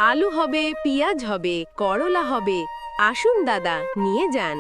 আলু হবে, পেঁয়াজ হবে, করলা হবে। আসুন দাদা, নিয়ে যান।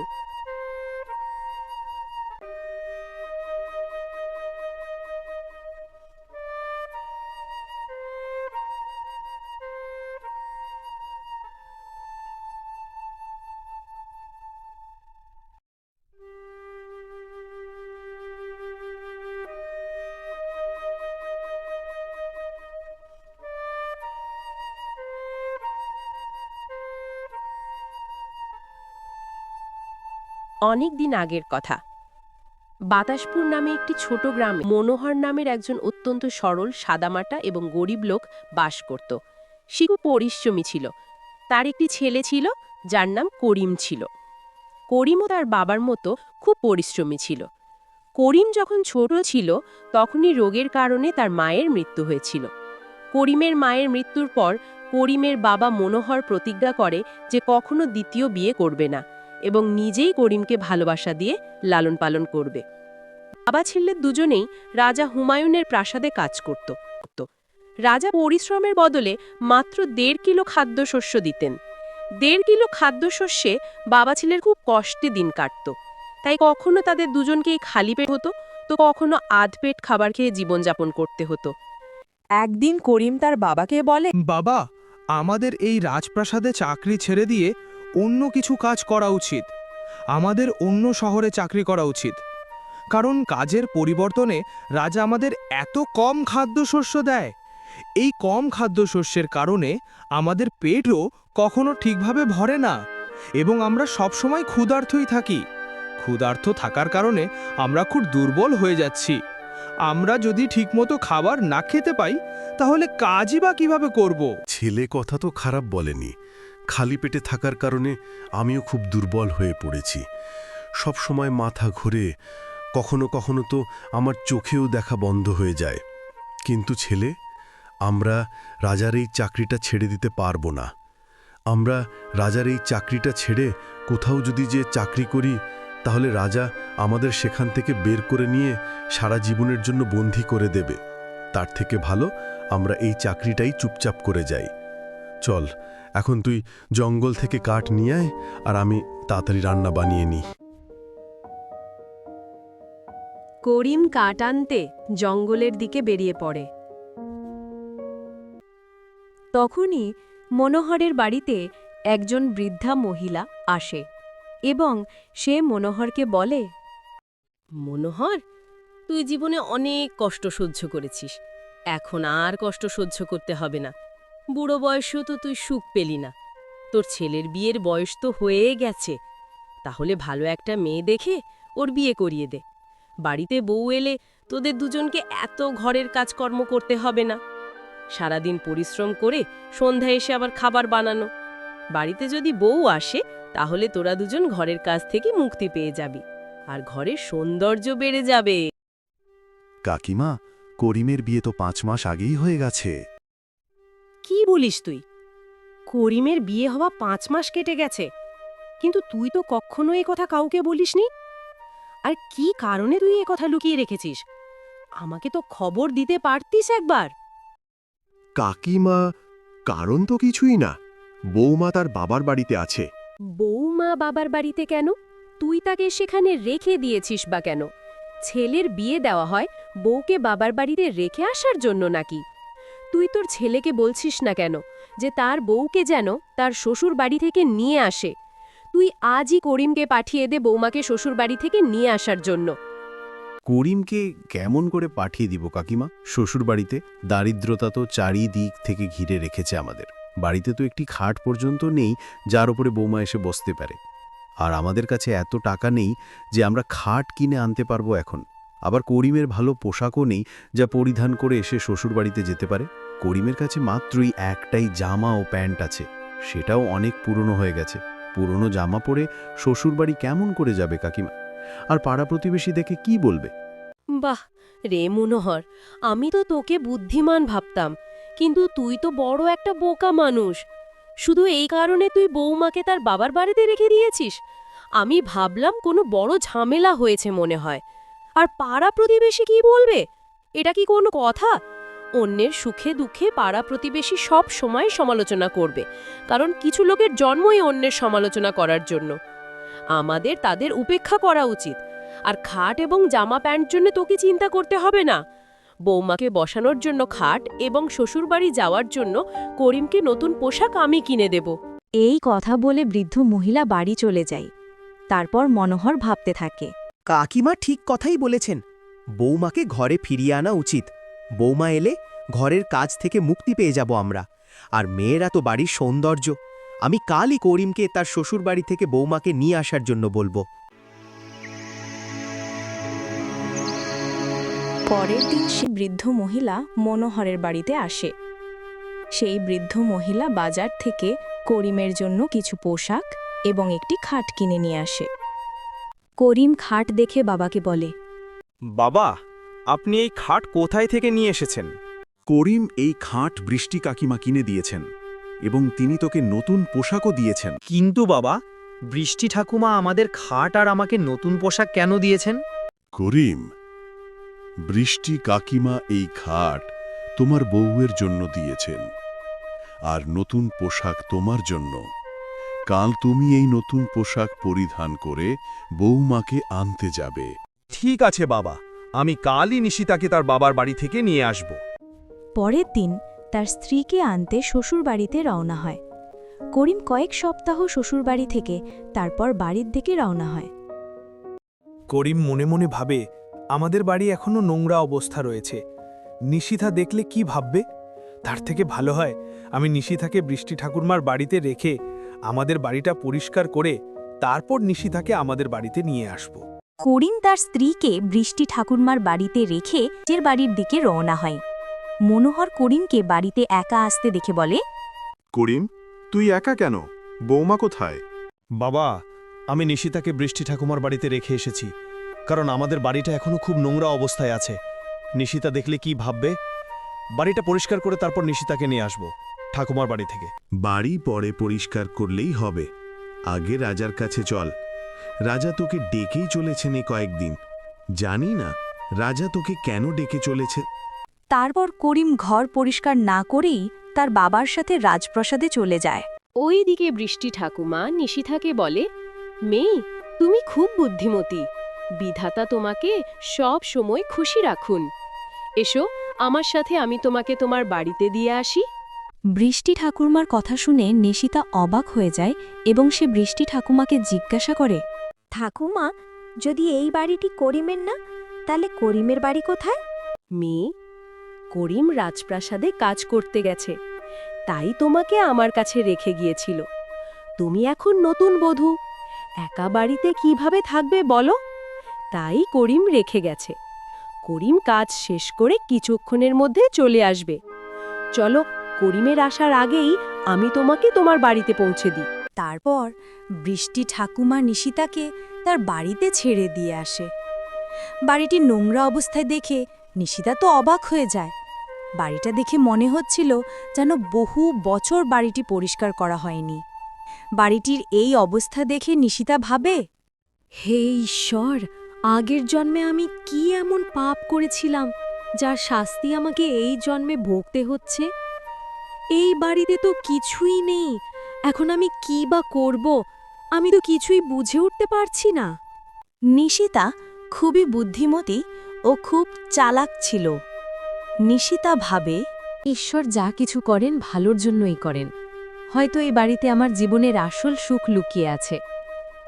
অনেক দিন আগের কথা। বাতাসপুর নামে একটি ছোট গ্রামে মনোহর নামের একজন অত্যন্ত সরল, সাদামাটা এবং গরিব লোক বাস করত। সে খুব পরিশ্রমী ছিল। তার একটি ছেলে ছিল যার নাম করিম ছিল। করিমও তার বাবার মতো খুব পরিশ্রমী ছিল। করিম যখন ছোট ছিল তখনই রোগের কারণে তার মায়ের মৃত্যু হয়েছিল। করিমের মায়ের মৃত্যুর পর করিমের বাবা মনোহর প্রতিজ্ঞা করে যে কখনো দ্বিতীয় বিয়ে করবে না এবং নিজেই করিমকে ভালোবাসা দিয়ে লালন পালন করবে। বাবা ছেলে দুজনেই রাজা হুমায়ুনের প্রাসাদে কাজ করত। রাজা পরিশ্রমের বদলে মাত্র 1.5 কিলো খাদ্যশস্য দিতেন। 1.5 কিলো খাদ্যশস্যে বাবা ছেলের খুব কষ্টে দিন কাটত। তাই কখনো তাদের দুজনকেই খালি পেট হতো, তো কখনো আধ পেট খাবার খেয়ে জীবনযাপন করতে হতো। একদিন করিম তার বাবাকে বলে, বাবা, আমাদের এই রাজপ্রাসাদে চাকরি ছেড়ে দিয়ে অন্য কিছু কাজ করা উচিত। আমাদের অন্য শহরে চাকরি করা উচিত, কারণ কাজের পরিবর্তনে রাজা আমাদের এত কম খাদ্যশস্য দেয়। এই কম খাদ্যশস্যের কারণে আমাদের পেটও কখনো ঠিকভাবে ভরে না এবং আমরা সবসময় ক্ষুধার্তই থাকি। ক্ষুধার্ত থাকার কারণে আমরা খুব দুর্বল হয়ে যাচ্ছি। আমরা যদি ঠিকমতো খাবার না খেতে পাই তাহলে কাজই বা কিভাবে করব? ছেলে কথা তো খারাপ বলেনি। খালি পেটে থাকার কারণে আমিও খুব দুর্বল হয়ে পড়েছি। সব সময় মাথা ঘুরে, কখনো কখনো তো আমার চোখেও দেখা বন্ধ হয়ে যায়। কিন্তু ছেলে, আমরা রাজার এই চাকরিটা ছেড়ে দিতে পারবো না। আমরা রাজার এই চাকরিটা ছেড়ে কোথাও যদি যে চাকরি করি, তাহলে রাজা আমাদের সেখান থেকে বের করে নিয়ে সারা জীবনের জন্য বন্দী করে দেবে। তার থেকে ভালো আমরা এই চাকরিটাই চুপচাপ করে যাই। চল, এখন তুই জঙ্গল থেকে কাঠ নিয়ে আয়, আর আমি তাড়াতাড়ি রান্না বানিয়ে নিই। করিম কাঠ আনতে জঙ্গলের দিকে বেরিয়ে পড়ে। তখনই মনোহরের বাড়িতে একজন বৃদ্ধা মহিলা আসে এবং সে মনোহরকে বলে, মনোহর, তুই জীবনে অনেক কষ্ট সহ্য করেছিস। এখন আর কষ্ট সহ্য করতে হবে না। বুড়ো বয়সেও তো তুই সুখ পেলি না। তোর ছেলের বিয়ের বয়স তো হয়ে গেছে। তাহলে ভালো একটা মেয়ে দেখে ওর বিয়ে করিয়ে দে। বাড়িতে বউ এলে তোদের দুজনকে এত ঘরের কাজকর্ম করতে হবে না। সারাদিন পরিশ্রম করে সন্ধ্যায় এসে আবার খাবার বানানো। বাড়িতে যদি বউ আসে তাহলে তোরা দুজন ঘরের কাজ থেকে মুক্তি পেয়ে যাবি, আর ঘরের সৌন্দর্য বেড়ে যাবে। কাকিমা, করিমের বিয়ে তো 5 মাস আগেই হয়ে গেছে। কি বলিস তুই? করিমের বিয়ে হওয়া 5 মাস কেটে গেছে, কিন্তু তুই তো কখনো এই কথা কাউকে বলিসনি। আর কি কারণে তুই এই কথা লুকিয়ে রেখেছিস? আমাকে তো খবর দিতে পারতিস একবার। কাকিমা, কারণ তো কিছুই না। বৌমা তার বাবার বাড়িতে আছে। বৌমা বাবার বাড়িতে কেন? তুই তাকে সেখানে রেখে দিয়েছিস বা কেন? ছেলের বিয়ে দেওয়া হয় বউকে বাবার বাড়িতে রেখে আসার জন্য নাকি? তুই তোর ছেলেকে বলছিস না কেন যে তার বউকে যেন তার শ্বশুর বাড়ি থেকে নিয়ে আসে? তুই আজই করিমকে পাঠিয়ে দে বৌমাকে শ্বশুর বাড়ি থেকে নিয়ে আসার জন্য। করিমকে কেমন করে পাঠিয়ে দিব কাকিমা শ্বশুর বাড়িতে? দারিদ্রতা তো চারিদিক থেকে ঘিরে রেখেছে আমাদের। বাড়িতে তো একটি খাট পর্যন্ত নেই যার উপরে বৌমা এসে বসতে পারে। আর আমাদের কাছে এত টাকা নেই যে আমরা খাট কিনে আনতে পারবো এখন। আবার করিমের ভালো পোশাকও নেই যা পরিধান করে এসে শ্বশুর বাড়িতে যেতে পারে। করিমের কাছে মাত্রই একটাই জামা ও প্যান্ট আছে, সেটাও অনেক পুরনো হয়ে গেছে। পুরনো জামা পরে শ্বশুর বাড়ি কেমন করে যাবে কাকিমা? আর পাড়া প্রতিবেশী দেখে কি বলবে? বাহ রে মনোহর, আমি তো তোকে বুদ্ধিমান ভাবতাম, কিন্তু তুই তো বড় একটা বোকা মানুষ। শুধু এই কারণে তুই বৌমাকে তার বাবার বাড়িতে রেখে দিয়েছিস? আমি ভাবলাম কোনো বড় ঝামেলা হয়েছে মনে হয়। আর পাড়া প্রতিবেশী কি বলবে? এটা কি কোনো কথা? অন্যের সুখে দুঃখে পাড়া প্রতিবেশী সব সময় সমালোচনা করবে, কারণ কিছু লোকের জন্মই অন্যের সমালোচনা করার জন্য। আমাদের তাদের উপেক্ষা করা উচিত। আর খাট এবং জামা প্যান্ট জন্য তোকে চিন্তা করতে হবে না। বৌমাকে বসানোর জন্য খাট এবং শ্বশুরবাড়ি যাওয়ার জন্য করিমকে নতুন পোশাক আমি কিনে দেব। এই কথা বলে বৃদ্ধ মহিলা বাড়ি চলে যায়। তারপর মনোহর ভাবতে থাকে। কাকিমা ঠিক কথাই বলেছেন, বৌমাকে ঘরে ফিরিয়ে আনা উচিত। বৌমা এলে ঘরের কাজ থেকে মুক্তি পেয়ে যাব আমরা। আর মেয়েরা তো বাড়ির সৌন্দর্য। আমি কালই করিমকে তার শ্বশুরবাড়ি থেকে বৌমাকে নিয়ে আসার জন্য বলবো। পরের দিন সে বৃদ্ধ মহিলা মনোহরের বাড়িতে আসে। সেই বৃদ্ধ মহিলা বাজার থেকে করিমের জন্য কিছু পোশাক এবং একটি খাট কিনে নিয়ে আসে। করিম খাট দেখে বাবাকে বলে, বাবা, আপনি এই খাট কোথায় থেকে নিয়ে এসেছেন? করিম এই খাট বৃষ্টি কাকিমা কিনে দিয়েছেন এবং তিনি তোকে নতুন পোশাকও দিয়েছেন। কিন্তু বাবা, বৃষ্টি ঠাকুমা আমাদের খাট আর আমাকে নতুন পোশাক কেন দিয়েছেন? করিম, বৃষ্টি কাকিমা এই খাট তোমার বউয়ের জন্য দিয়েছেন, আর নতুন পোশাক তোমার জন্য। কাল তুমি এই নতুন পোশাক পরিধান করে বৌমাকে আনতে যাবে। ঠিক আছে বাবা, আমি কালই নিশিতাকে তার বাবার বাড়ি থেকে নিয়ে আসব। পরের দিন তার স্ত্রীকে আনতে শ্বশুরবাড়িতে রওনা হয়। করিম কয়েক সপ্তাহ শ্বশুরবাড়ি থেকে তারপর বাড়ির দিকে রওনা হয়। করিম মনে মনে ভাবে, আমাদের বাড়ি এখনো নোংরা অবস্থা রয়েছে। নিশিতা দেখলে কি ভাববে? তার থেকে ভালো হয় আমি নিশিতাকে বৃষ্টি ঠাকুরমার বাড়িতে রেখে আমাদের বাড়িটা পরিষ্কার করে তারপর নিশিতাকে আমাদের বাড়িতে নিয়ে আসব। করিম তার স্ত্রীকে বৃষ্টি ঠাকুরমার বাড়িতে রেখে নিজের বাড়ির দিকে রওনা হয়। মনোহর করিমকে বাড়িতে একা আসতে দেখে বলে, করিম, তুই একা কেন? বৌমা কোথায়? বাবা, আমি নিশিতাকে বৃষ্টি ঠাকুমার বাড়িতে রেখে এসেছি, কারণ আমাদের বাড়িটা এখনো খুব নোংরা অবস্থায় আছে। নিশিতা দেখলে কি ভাববে? বাড়িটা পরিষ্কার করে তারপর নিশিতাকে নিয়ে আসব ঠাকুমার বাড়ি থেকে। বাড়ি পরে পরিষ্কার করলেই হবে, আগে রাজার কাছে চল। রাজা তোকে ডেকেই চলেছেন এই কয়েকদিন। জানি না রাজা তোকে কেন ডেকে চলেছে। তারপর করিম ঘর পরিষ্কার না করেই তার বাবার সাথে রাজপ্রাসাদে চলে যায়। ওইদিকে বৃষ্টি ঠাকুমা নিশিতাকে বলে, মেয়ে, তুমি খুব বুদ্ধিমতী। বিধাতা তোমাকে সব সময় খুশি রাখুন। এসো আমার সাথে, আমি তোমাকে তোমার বাড়িতে দিয়ে আসি। বৃষ্টি ঠাকুরমার কথা শুনে নিশিতা অবাক হয়ে যায় এবং সে বৃষ্টি ঠাকুমাকে জিজ্ঞাসা করে, ঠাকুমা, যদি এই বাড়িটি করিমের না, তাহলে করিমের বাড়ি কোথায়? মেয়ে, করিম রাজপ্রাসাদে কাজ করতে গেছে, তাই তোমাকে আমার কাছে রেখে গিয়েছিল। তুমি এখন নতুন বধূ, একা বাড়িতে কিভাবে থাকবে বলো? তাই করিম রেখে গেছে। করিম কাজ শেষ করে কিছুক্ষণের মধ্যে চলে আসবে। চলো, করিমের আসার আগেই আমি তোমাকে তোমার বাড়িতে পৌঁছে দিই। তারপর বৃষ্টি ঠাকুমা নিশিতাকে তার বাড়িতে ছেড়ে দিয়ে আসে। বাড়িটি নোংরা অবস্থায় দেখে নিশিতা তো অবাক হয়ে যায়। বাড়িটা দেখে মনে হচ্ছিল যেন বহু বছর বাড়িটি পরিষ্কার করা হয়নি। বাড়িটির এই অবস্থা দেখে নিশিতা ভাবে, হে ঈশ্বর, আগের জন্মে আমি কি এমন পাপ করেছিলাম যার শাস্তি আমাকে এই জন্মে ভোগতে হচ্ছে? এই বাড়িতে তো কিছুই নেই, এখন আমি কি বা করব? আমি তো কিছুই বুঝে উঠতে পারছি না। নিশিতা খুবই বুদ্ধিমতী ও খুব চালাক ছিল। নিশিতা ভাবে, ঈশ্বর যা কিছু করেন ভালোর জন্যই করেন। হয়তো এই বাড়িতে আমার জীবনের আসল সুখ লুকিয়ে আছে,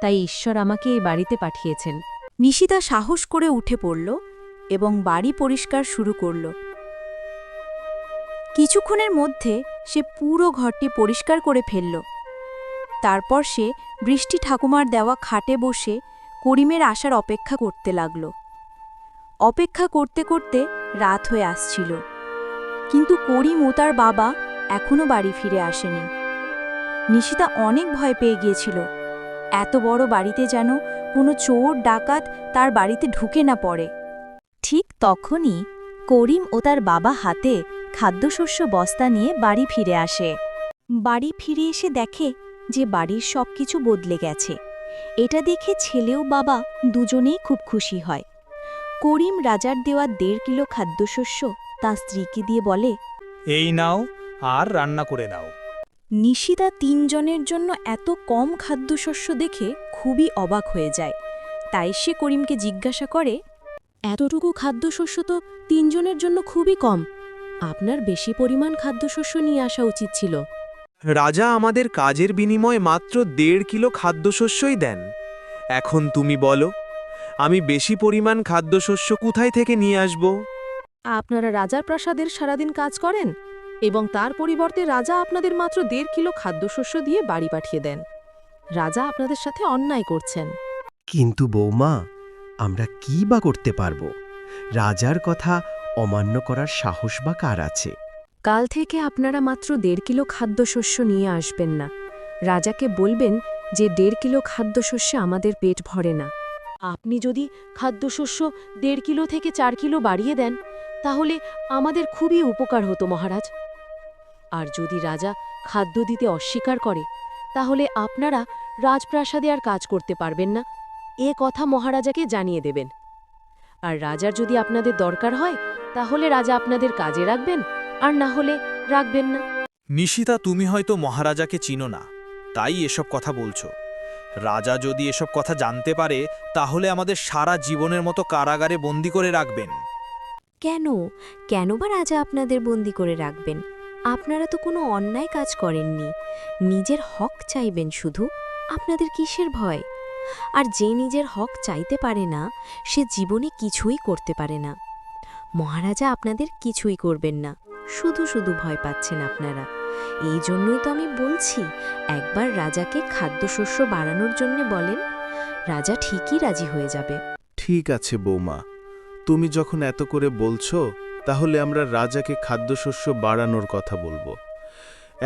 তাই ঈশ্বর আমাকে এই বাড়িতে পাঠিয়েছেন। নিশিতা সাহস করে উঠে পড়ল এবং বাড়ি পরিষ্কার শুরু করল। কিছুক্ষণের মধ্যে সে পুরো ঘরটি পরিষ্কার করে ফেলল। তারপর সে বৃষ্টি ঠাকুমার দেওয়া খাটে বসে করিমের আসার অপেক্ষা করতে লাগল। অপেক্ষা করতে করতে রাত হয়ে আসছিল, কিন্তু করিম ও তার বাবা এখনো বাড়ি ফিরে আসেনি। নিশিতা অনেক ভয় পেয়ে গিয়েছিল, এত বড় বাড়িতে যেন কোনো চোর ডাকাত তার বাড়িতে ঢুকে না পড়ে। ঠিক তখনই করিম ও তার বাবা হাতে খাদ্যশস্য বস্তা নিয়ে বাড়ি ফিরে আসে। বাড়ি ফিরে এসে দেখে যে বাড়ির সবকিছু বদলে গেছে। এটা দেখে ছেলে ও বাবা দুজনেই খুব খুশি হয়। করিম রাজার দেওয়া 1.5 কিলো খাদ্যশস্য তার স্ত্রীকে দিয়ে বলে, এই নাও আর রান্না করে নাও। নিশিতা ৩ জনের জন্য এত কম খাদ্যশস্য দেখে খুবই অবাক হয়ে যায়। তাই সে করিমকে জিজ্ঞাসা করে, এতটুকু খাদ্যশস্য তো ৩ জনের জন্য খুবই কম। আপনার বেশি পরিমাণ খাদ্যশস্য নিয়ে আসা উচিত ছিল। রাজা আমাদের কাজের বিনিময়ে মাত্র ১.৫ কিলো খাদ্যশস্যই দেন। এখন তুমি বলো, আমি বেশি পরিমাণ খাদ্যশস্য কোথায় থেকে নিয়ে আসব? আপনারা রাজার প্রাসাদের সারাদিন কাজ করেন এবং তার পরিবর্তে রাজা আপনাদের মাত্র ১.৫ কিলো খাদ্যশস্য দিয়ে বাড়ি পাঠিয়ে দেন। রাজা আপনাদের সাথে অন্যায় করছেন। কিন্তু বৌমা, আমরা কি বা করতে পারবো? রাজার কথা অমান্য করার সাহস বা কার আছে? কাল থেকে আপনারা মাত্র ১.৫ কিলো খাদ্যশস্য নিয়ে আসবেন না। রাজাকে বলবেন যে ১.৫ কিলো খাদ্যশস্যে আমাদের পেট ভরে না। আপনি যদি খাদ্যশস্য ১.৫ কিলো থেকে ৪ কিলো বাড়িয়ে দেন তাহলে আমাদের খুবই উপকার হতো মহারাজ। আর যদি রাজা খাদ্য দিতে অস্বীকার করে তাহলে আপনারা রাজপ্রাসাদে আর কাজ করতে পারবেন না। এ কথা মহারাজাকে জানিয়ে দেবেন। আর রাজার যদি আপনাদের দরকার হয় তাহলে রাজা আপনাদের কাজে রাখবেন, আর না হলে রাখবেন না। নিশিতা, তুমি হয়তো মহারাজাকে চিনো না, তাই এসব কথা বলছো। রাজা যদি এসব কথা জানতে পারে তাহলে আমাদের সারা জীবনের মতো কারাগারে বন্দি করে রাখবেন। কেন বা রাজা আপনাদের বন্দি করে রাখবেন? আপনারা তো কোনো অন্যায় কাজ করেননি। নিজের হক চাইবেন শুধু। আপনাদের কিসের ভয়? আর যে নিজের হক চাইতে পারে না সে জীবনে কিছুই করতে পারে না। মহারাজা আপনাদের কিছুই করবেন না, শুধু শুধু ভয় পাচ্ছেন আপনারা। এই জন্যই তো আমি বলছি, একবার রাজাকে খাদ্যশস্য বাড়ানোর জন্য বলেন, রাজা ঠিকই রাজি হয়ে যাবে। ঠিক আছে বৌমা, তুমি যখন এত করে বলছো তাহলে আমরা রাজাকে খাদ্যশস্য বাড়ানোর কথা বলবো।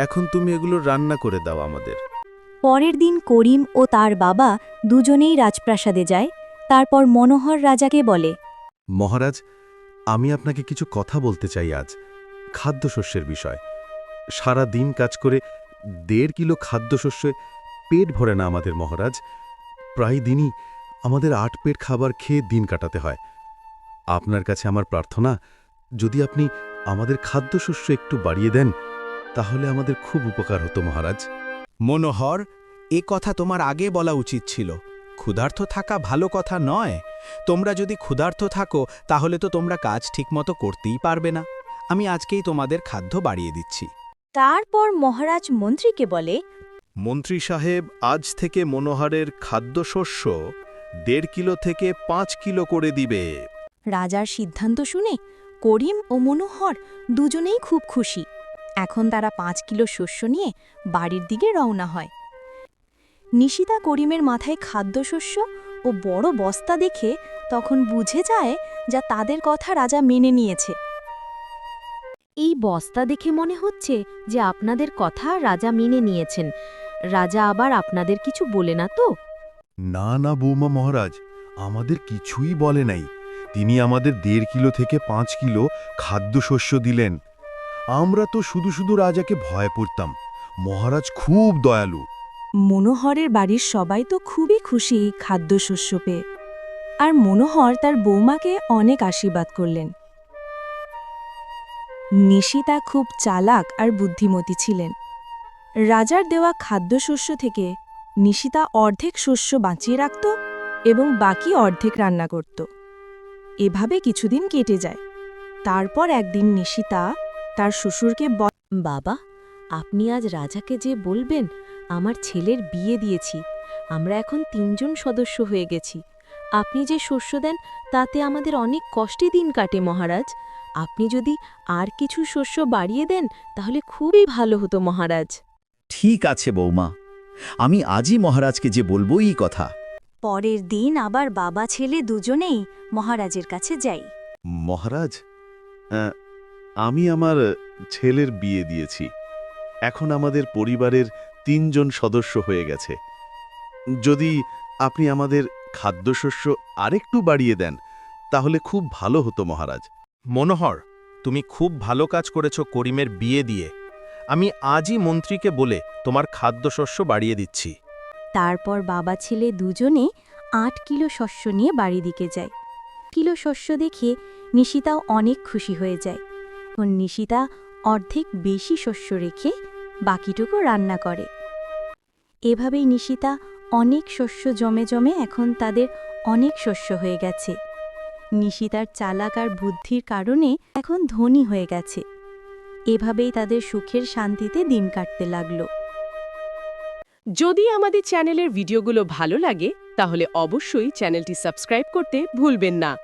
এখন তুমি এগুলো রান্না করে দাও আমাদের। পরের দিন করিম ও তার বাবা দুজনেই রাজপ্রাসাদে যায়। তারপর মনোহর রাজাকে বলে, মহারাজ, আমি আপনাকে কিছু কথা বলতে চাই আজ, খাদ্যশস্যের বিষয়। সারা দিন কাজ করে ১.৫ কিলো খাদ্যশস্যে পেট ভরে না আমাদের মহারাজ। প্রায় দিনই আমাদের ৮ পেট খাবার খেয়ে দিন কাটাতে হয়। আপনার কাছে আমার প্রার্থনা, যদি আপনি আমাদের খাদ্যশস্য একটু বাড়িয়ে দেন তাহলে আমাদের খুব উপকার হতো মহারাজ। মনোহর, এ কথা তোমার আগে বলা উচিত ছিল। ক্ষুধার্ত থাকা ভালো কথা নয়। তোমরা যদি ক্ষুধার্ত থাকো তাহলে তো তোমরা কাজ ঠিকমতো করতেই পারবে না। আমি আজকেই তোমাদের খাদ্য বাড়িয়ে দিচ্ছি। তারপর মহারাজ মন্ত্রীকে বলে, মন্ত্রী সাহেব, আজ থেকে মনোহরের খাদ্যশস্য ১.৫ কিলো থেকে ৫ কিলো করে দিবে। রাজার সিদ্ধান্ত শুনে করিম ও মনোহর দুজনেই খুব খুশি। এখন তারা ৫ কিলো শস্য নিয়ে বাড়ির দিকে রওনা হয়। নিশিতা করিমের মাথায় খাদ্যশস্য ও বড় বস্তা দেখে তখন বুঝে যায় যা তাদের কথা রাজা মেনে নিয়েছে। এই বস্তা দেখে মনে হচ্ছে যে আপনাদের কথা রাজা মেনে নিয়েছেন। রাজা আবার আপনাদের কিছু বলে না তো? না না বৌমা মহারাজ, আমাদের কিছুই বলে নাই। তিনি আমাদের ১.৫ কিলো থেকে ৫ কিলো খাদ্যশস্য দিলেন। আমরা তো শুধু শুধু রাজাকে ভয় করতাম। মহারাজ খুব দয়ালু। মনোহরের বাড়ির সবাই তো খুবই খুশি এই খাদ্যশস্য পেয়ে। আর মনোহর তার বৌমাকে অনেক আশীর্বাদ করলেন। নিশিতা খুব চালাক আর বুদ্ধিমতী ছিলেন। রাজার দেওয়া খাদ্যশস্য থেকে নিশিতা অর্ধেক শস্য বাঁচিয়ে রাখত এবং বাকি অর্ধেক রান্না করত। এভাবে কিছুদিন কেটে যায়। তারপর একদিন নিশিতা তার শ্বশুরকে বাবা, আপনি আজ রাজাকে যে বলবেন আমার ছেলের বিয়ে দিয়েছি, আমরা এখন ৩ জন সদস্য হয়ে গেছি। আপনি যে শস্য দেন তাতে আমাদের অনেক কষ্টে দিন কাটে মহারাজ। আপনি যদি আর কিছু শস্য বাড়িয়ে দেন তাহলে খুবই ভালো হতো মহারাজ। ঠিক আছে বৌমা, আমি আজই মহারাজকে যে বলবো এই কথা। পরের দিন আবার বাবা ছেলে দুজনেই মহারাজের কাছে যাই। মহারাজ, আমি আমার ছেলের বিয়ে দিয়েছি। এখন আমাদের পরিবারের ৩ জন সদস্য হয়ে গেছে। যদি আপনি আমাদের খাদ্যশস্য আরেকটু বাড়িয়ে দেন তাহলে খুব ভালো হতো মহারাজ। মনোহর, তুমি খুব ভালো কাজ করেছো করিমের বিয়ে দিয়ে। আমি আজই মন্ত্রীকে বলে তোমার খাদ্যশস্য বাড়িয়ে দিচ্ছি। তারপর বাবা ছেলে দুজনে ৮ কিলো শস্য নিয়ে বাড়ি দিকে যায়। কিলো শস্য দেখে নিশিতাও অনেক খুশি হয়ে যায়। নিশিতা অর্ধেক বেশি শস্য রেখে বাকিটুকু রান্না করে। এভাবেই নিশিতা অনেক শস্য জমে জমে এখন তাদের অনেক শস্য হয়ে গেছে। নিশিতার চালাক আর বুদ্ধির কারণে এখন ধনী হয়ে গেছে। এভাবেই তাদের সুখের শান্তিতে দিন কাটতে লাগলো। যদি আমাদের চ্যানেলের ভিডিওগুলো ভালো লাগে তাহলে অবশ্যই চ্যানেলটি সাবস্ক্রাইব করতে ভুলবেন না।